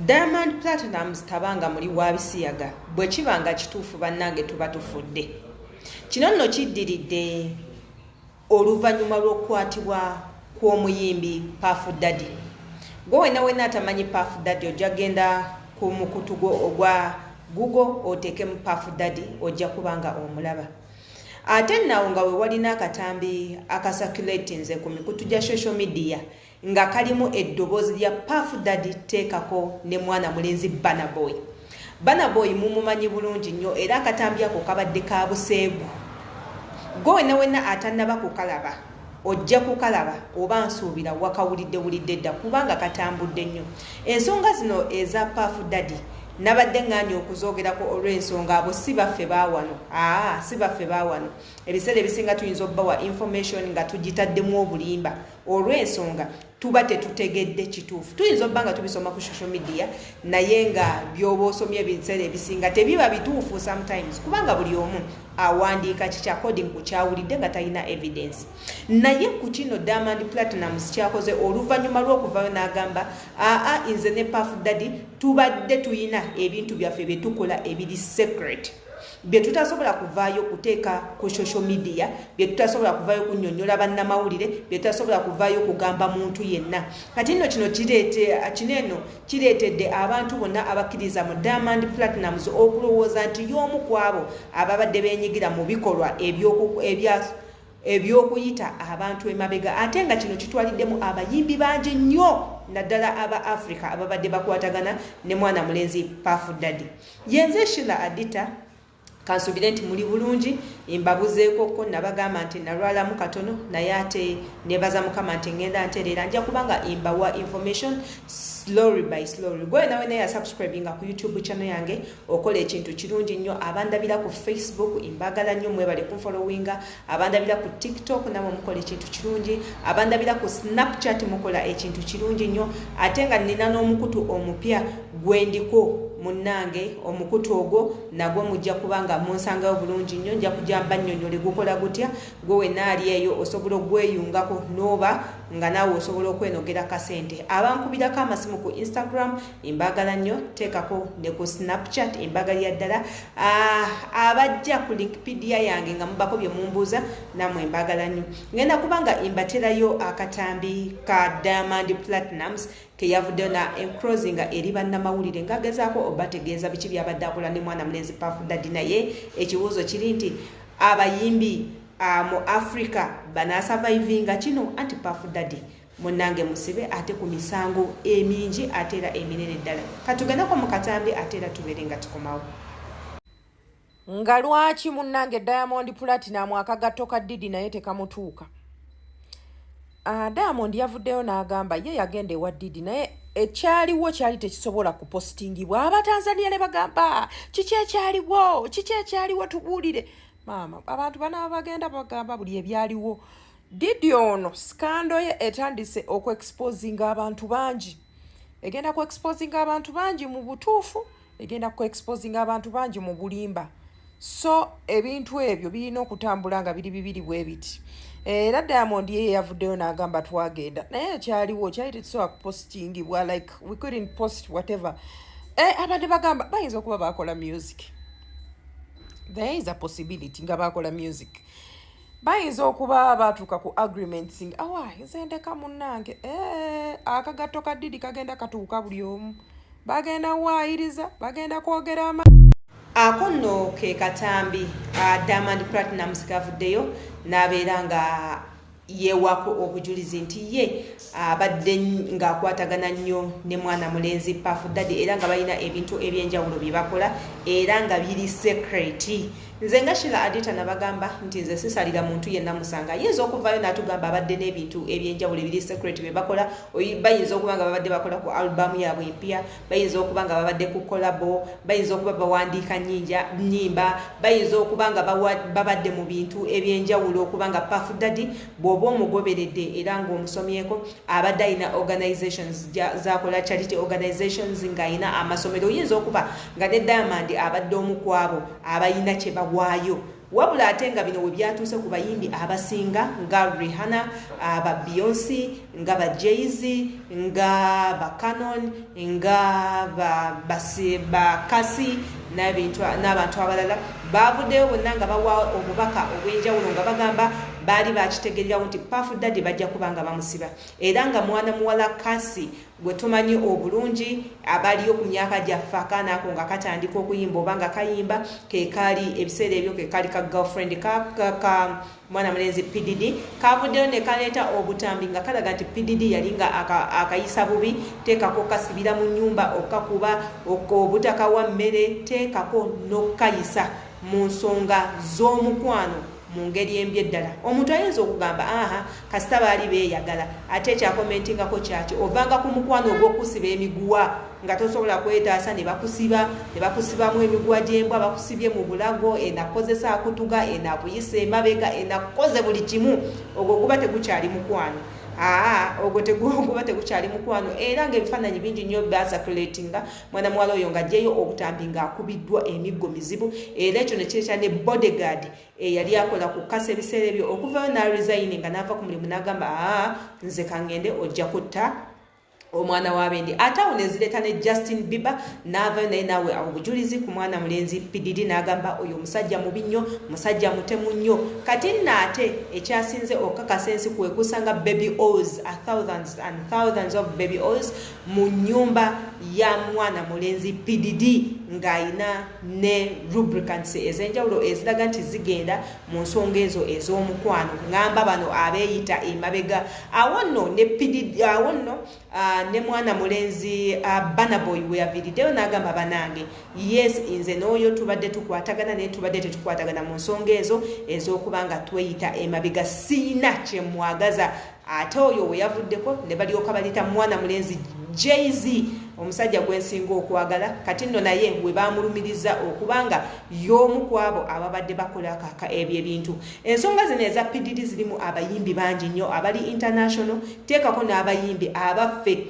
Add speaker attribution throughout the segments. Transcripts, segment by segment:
Speaker 1: Diamond Platnumz tabanga muli wabisiyaga bwe kibanga kituufu bannange tuba tufudde. Kino nno kiddiridde oluvannyuma lw'okukwatibwa kw'omuyimbi Puff Daddy. Gwe wena atamanyi Puff Daddy ojja genda ku mukutu ogwa Google oteekemu Puff Daddy ojja kubanga omulaba. Ate nawo nga we walina akatambi akasakulatinze ku mikutu gya social media nga kalimu eddoboozi lya Puff Daddy teekako ne mwana mulenzi Burna Boy. Burna Boy mumumanyi bulungi nnyo era akatambi ako kabadde ka buseegu. Gwe wena atannaba kukalaba ojja kukalaba oba nsuubira wakawulidde dda kubanga katambudde nnyo. Ensonga zino eza Puff Daddy nabadde ng'anya okuzoogerako olw'ensonga abo si baffe baawano. Si baffe baawano. Ebiseera ebisinga tuyinza obbawa information nga tugitaddemu obulimba olw'ensonga tuba tetutegedde kituufu. Tuyinza obba nga tubisoma ku social media naye nga by'oba osomye ebiseera ebisinga tebiba bituufu sometimes kubanga buli omu awandiika kiki according ku kyawulidde nga talina evidence. Naye ku kino Diamond Platnumz kyakoze oluvannyuma lw'okuvayo n'agamba nze ne Puff Daddy tubadde tuyina ebintu byaffe bye tukola ebiri secret bye tutasobola kuvaayo kuteeka ku social media, bye tutasobola kuvaayo kunnyonnyola bannamawulire, bye tutasobola kuvaayo kugamba muntu yenna. Kati nno kino kireetedde abantu bonna abakkiriza mu Diamond Platnumz okulowooza nti y'omu ku abo ababadde beenyigira mu bikolwa eby'okuyita abantu emabega, ate nga kino kitwaliddemu abayimbi bangi nnyo naddala aba Africa ababadde bakwatagana ne mwana mulenzi Puff Daddy. Yenze Sheila Adita kansubire nti muli bulungi mbabuzeeko ko nabagamba nti nalwalamu katono naye ate nebaza mukama nti ngenda ntereera nja kubanga mbawa information slowly by slowly. Gwe nawe ya subscribinga ku YouTube channel yange okola ekintu kirungi nnyo. Abandabira ku Facebook imbagala nnyo mwebale kunfollowinga, abandabira ku TikTok nabo mukola ekintu kirungi, abandabira ku Snapchat mukola ekintu kirungi nnyo. Ate nga nina n'omukutu omupya gwendiko munnange omukutu ogwo nagwo mujja kubanga munsangayo bulungi nnyo. Nja kujamba nnyonnyole gukola gutya gwe wenaali eyo osobola ogweyungako noba nga naawe osobola okwenogera kasente. Abankubirako amasimu ku Instagram imbagala nnyo, teekako ne ku Snapchat imbagalira ddala. Abajja ku Linkipedia yange nga mubako bye mumbuuza namwe imbagala nnyo. Ngenda kubanga imbaterayo akatambi ka Diamond Platnumz ke yavuddeyo na encrosinga eri bannamawulire ng'agezaako obategeeza biki byabadde akola ne mwana mulenzi Puff Daddy. Naye ekibuuzo kiri nti abayimbi mu Africa banasavaivinga kino anti Puff Daddy munnange musibe ate ku misango emingi ate era eminene ddala. Katugendako mu katambi ate era tubeere nga tukomawo. Nga lwaki munnange Diamond Platinum akagatto ka Diddy naye tekamutuuka? Diamond yavuddeyo n'agamba ye yagenda ewa Diddy naye ekyaliwo kyali tekisobola kupostingibwa. Abatanzania ne bagamba kiki ekyaliwo tubuulire. Maama abantu bana bagenda bagamba buli ebyaliwo. Diddy ono skando ye etandise okuexposinga abantu bangi. Egenda ku exposinga abantu bangi mu butuufu, egenda ku exposinga abantu bangi mu bulimba. So ebintu ebyo birina okutambula nga biri bibiri bwe biti. Era Diamond ye yavuddeyo n'agamba twagenda naye ekyaliwo kyali tekisobola kupostingibwa, like we couldn't post whatever. Abadde bagamba bayinza okuba bakola music. There is a possibility nga bakola music. Bayinza okuba batuuka ku agreements nga nze ndeka munnange akagatto ka Diddy kagenda katuuka buli omu. Bagenda waayiriza, bagenda kwogera ako nno ke katambi Diamond Platnumz kavuddeyo n'abeera nga yeewako obujulizi nti ye abadde ng'akwatagana nnyo ne mwana mulenzi Puff Daddy era nga balina ebintu ebyenjawulo bye bakola era nga biri secret. Nze nga Sheila Adita nabagamba nti nze sisalira muntu yenna musanga. Ayinza okuvaayo n'atugamba abadde n'ebintu ebyenjawulo ebiri secret bye bakola. Bayinza okuba nga babadde bakola ku album yaabwe empya, bayinza okuba nga babadde ku collabo, bayinza okuba bawandiika nnyimba, bayinza okuba nga babadde mu bintu ebyenjawulo okuba nga Puff Daddy bw'oba omugoberedde era ng'omusomyeko abadde alina organizations zakola charity organizations ng'alina amasomero. Oyinza okuba nga ne Diamond abadde omu ku abo abalina kye bawaayo wabula ate nga bino we byatuuse ku bayimbi abasinga nga Rihanna, aba Beyonce, nga ba Jay-Z, nga ba Canon, nga ba Cassie n'abantu abalala bavuddeyo bonna nga bawa obubaka obw'enjawulo nga bagamba baali bakitegeererawo nti Puff Daddy bajja kubanga bamusiba era nga mwana muwala Cassie gwe tumanyi obulungi abaliyo ku myaka gyaffe akaana ako nga katandika okuyimba oba nga kayimba kekaali ebiseera ebyo kekaali ka girlfriend ka mwana mulenzi PDD kavuddeyo ne kaleeta obutambi nga kalaga nti PDD yali nga akayisa bubi teekako kasibira mu nnyumba okakuba obutakawa mmere teekako n'okukayisa mu nsonga z'omukwano mu ngeri embi eddala omuntu ayinza okugamba kasita baali beeyagala ate ekyakomentingako kyaki ovanga ku mukwano ogw'okusiba emiguwa nga tosobola kwetaasa ne bakusibamu emiguwa gy'embwa bakusibye mu bulago enakozesa akutuga enakuyisa emabega enakoze buli kimu ogwo guba tegukyali mukwano ogwo guba tegukyali mukwano era ng'ebifaananyi bingi nnyo basakulatinga mwana muwala oyo ng'ajjeyo obutambi ng'akubiddwa emiggo mizibu era ekyo ne kyekya ne bodyguard eyali akola ku kasa ebiseera ebyo okuvayo n'aresigning nga n'ava ku mulimu n'agamba nze kangende ojja kutta omwana w'abendi ate awo nezireeta ne Justin Bieber n'avayo naye naawe obujulizi ku mwana mulenzi PDD n'agamba oyo omusajja mubi nnyo musajja mutemu nnyo kati nnaate ekyasinze okukakasa ensi kwekusanga baby oils thousands and thousands of baby oils mu nnyumba ya mwana mulenzi PDD ng'ayina ne lubricants ez'enjawulo eziraga nti zigenda mu nsonga ezo ez'omukwano ngamba bano abeeyita emabega awo nno ne PDD awo nno ne mwana mulenzi Burna Boy we yaviriddeyo n'agamba banange yes nze n'oyo tubadde tukwatagana naye tubadde tetukwatagana mu nsonga ezo ez'okuba nga tweyita emabega siina kye mwagaza ate oyo we yavuddeko ne balyoka balita mwana mulenzi Jay-Z omusajja gwensinga okwagala kati nno naye we bamulumiriza okubanga y'omu kwabo ababadde bakola kaka ebyo ebintu ensonga zino eza PDD zirimu abayimbi bangi nnyo abali international teekako n'abayimbi abaffe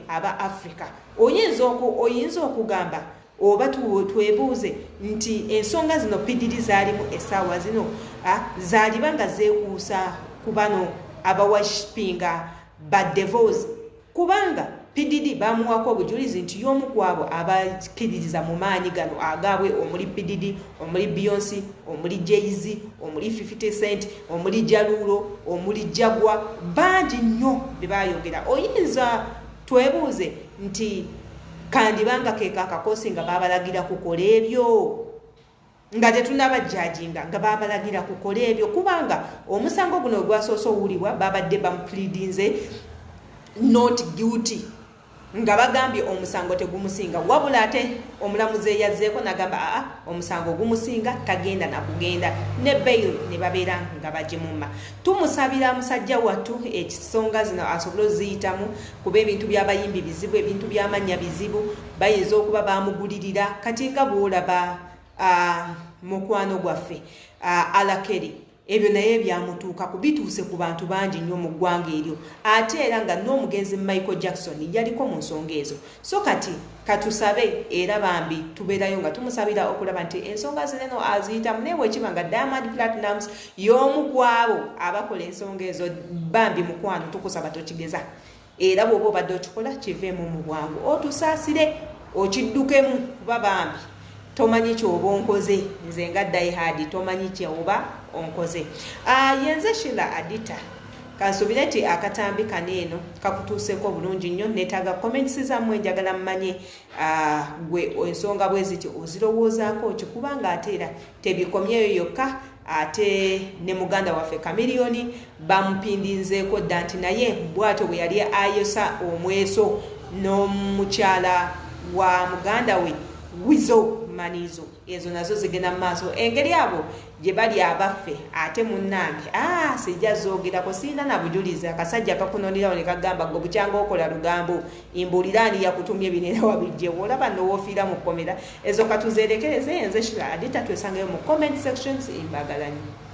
Speaker 1: aba Africa oyinza okugamba oba twebuuze nti ensonga zino PDD zaalimu essaawa zino zaalibanga zeekuusa ku bano abawashipinga ba devils kubanga PDD bamuwako obujulizi nti y'omu kwabo abakkiririza mu maanyi gano agaabwe omuli PDD omuli Beyonce omuli Jay-Z omuli 50 Cent omuli Jalulo omuli Jagwa bangi nnyo bebayogera oyinza twebuuze nti kandibanga keeka akakosi nga babalagira kukola ebyo nga tetunabajjajinga nga babalagira kukola ebyo kubanga omusango guno ogwasoose owulibwa babadde bamupleadinze not guilty nga bagambye omusango tegumusinga wabula ate omulamuzi eyazzeeko n'agamba omusango gumusinga tagenda nakugenda ne bail ne babeera nga bagimumma tumusabira musajja wattu ekisonga zino asobole oziyitamu kuba ebintu by'abayimbi bizibu ebintu by'amannya bizibu bayinza okuba bamugulirira kati nga bw'olaba mukwano gwaffe Alakeri ebyo naye byamutuuka kubituuse ku bantu bangi nnyo mu ggwanga eryo ate era nga n'omugenzi Michael Jackson yaliko mu nsonga ezo so kati katusabe era bambi tubeerayo nga tumusabira okulaba nti ensonga zino aziyitamu naye wekiba nga Diamond Platnumz y'omu kwabo abakola ensonga ezo bambi mukwano tukusaba tokigeza era bw'oba obadde okikola kiveemu mu bwangu otusaasire okiddukemu kuba bambi tomanyi kyoba onkoze nze nga diehard tomanyi kyoba onkoze yenze Sheila Adita kansubire nti akatambi kaneeno kakutuuseeko bulungi nnyo neetaaga comments zammwe njagala mmanye gwe ensonga bwe ziti ozirowoozaako kikubanga ate era tebikomyeyo yokka ate ne muganda waffe Chameleone bamupindinzeeko dda nti naye bw'atyo bwe yali ayosa omweso n'omukyala wa muganda we Wizo Manizo ezo nazo zigenda mu maaso engeri abo gye bali abaffe ate munnange sijja zoogerako sirina na bujulizi akasajja kakunonerawo ne kagamba gwe bukyanga okola lugambo imbuuliraani yakutumye binene wabijje olaba nowoofiira mu kkomera ezo katuzeerekereze enze Sheila Adita twesangayo mu comment sections imbagalanyi